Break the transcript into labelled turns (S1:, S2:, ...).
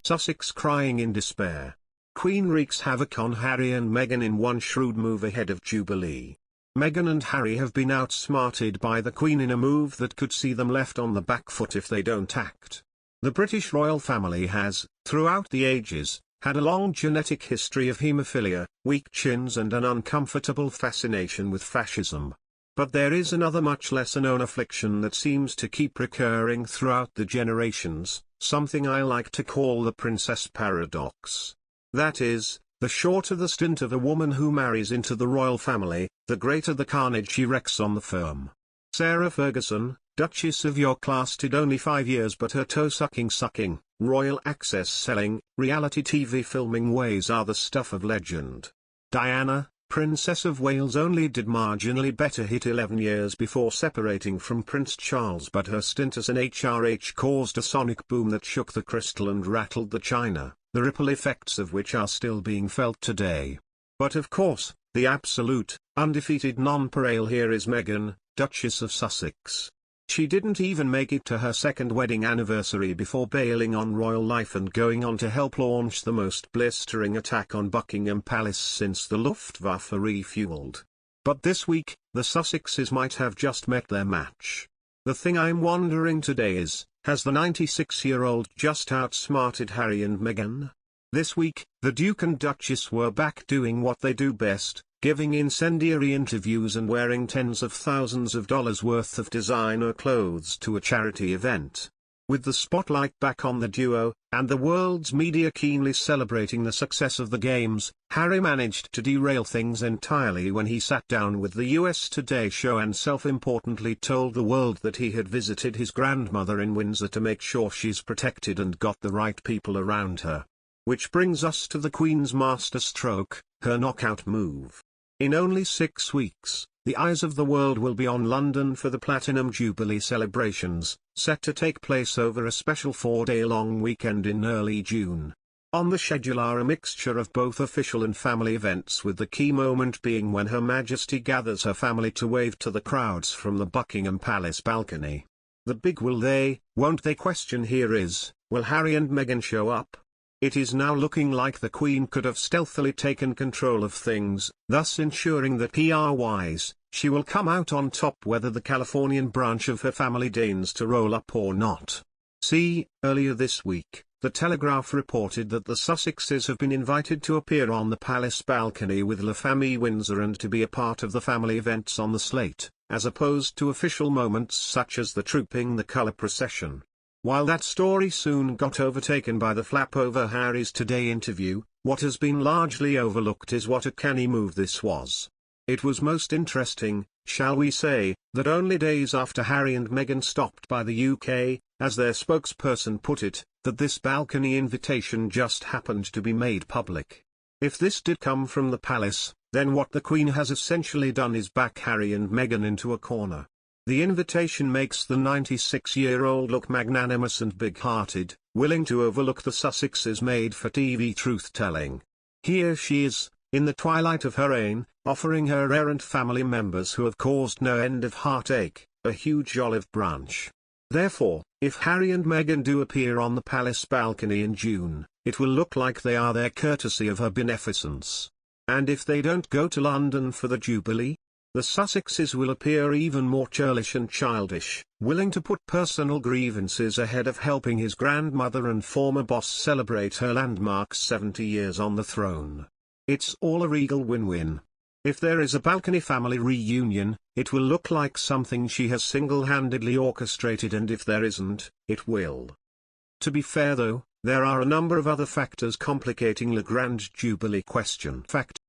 S1: Sussex crying in despair. Queen wreaks havoc on Harry and Meghan in one shrewd move ahead of Jubilee. Meghan and Harry have been outsmarted by the Queen in a move that could see them left on the back foot if they don't act. The British royal family has, throughout the ages, had a long genetic history of haemophilia, weak chins and an uncomfortable fascination with fascism. But there is another much lesser-known affliction that seems to keep recurring throughout the generations, something I like to call the princess paradox. That is, the shorter the stint of a woman who marries into the royal family, the greater the carnage she wreaks on the firm. Sarah Ferguson, Duchess of York, lasted only 5 years, but her toe-sucking, royal access selling, reality TV filming ways are the stuff of legend. Diana, Princess of Wales, only did marginally better, hit 11 years before separating from Prince Charles, but her stint as an HRH caused a sonic boom that shook the crystal and rattled the china, the ripple effects of which are still being felt today. But of course, the absolute, undefeated nonpareil here is Meghan, Duchess of Sussex. She didn't even make it to her second wedding anniversary before bailing on royal life and going on to help launch the most blistering attack on Buckingham Palace since the Luftwaffe refueled. But this week, the Sussexes might have just met their match. The thing I'm wondering today is, has the 96-year-old just outsmarted Harry and Meghan? This week, the Duke and Duchess were back doing what they do best, giving incendiary interviews and wearing tens of thousands of dollars worth of designer clothes to a charity event. With the spotlight back on the duo, and the world's media keenly celebrating the success of the games, Harry managed to derail things entirely when he sat down with the US Today show and self-importantly told the world that he had visited his grandmother in Windsor to make sure she's protected and got the right people around her. Which brings us to the Queen's masterstroke, her knockout move. In only 6 weeks, the eyes of the world will be on London for the Platinum Jubilee celebrations, set to take place over a special 4-day-long weekend in early June. On the schedule are a mixture of both official and family events, with the key moment being when Her Majesty gathers her family to wave to the crowds from the Buckingham Palace balcony. The big will they, won't they question here is, will Harry and Meghan show up? It is now looking like the Queen could have stealthily taken control of things, thus ensuring that PR-wise, she will come out on top whether the Californian branch of her family deigns to roll up or not. See, earlier this week, The Telegraph reported that the Sussexes have been invited to appear on the palace balcony with La Famille Windsor and to be a part of the family events on the slate, as opposed to official moments such as the Trooping the Colour procession. While that story soon got overtaken by the flap over Harry's Today interview, what has been largely overlooked is what a canny move this was. It was most interesting, shall we say, that only days after Harry and Meghan stopped by the UK, as their spokesperson put it, that this balcony invitation just happened to be made public. If this did come from the palace, then what the Queen has essentially done is back Harry and Meghan into a corner. The invitation makes the 96-year-old look magnanimous and big-hearted, willing to overlook the Sussexes' made-for-TV truth-telling. Here she is, in the twilight of her reign, offering her errant family members who have caused no end of heartache, a huge olive branch. Therefore, if Harry and Meghan do appear on the palace balcony in June, it will look like they are there courtesy of her beneficence. And if they don't go to London for the Jubilee, the Sussexes will appear even more churlish and childish, willing to put personal grievances ahead of helping his grandmother and former boss celebrate her landmark 70 years on the throne. It's all a regal win-win. If there is a balcony family reunion, it will look like something she has single-handedly orchestrated, and if there isn't, it will. To be fair though, there are a number of other factors complicating the Grand Jubilee question. Fact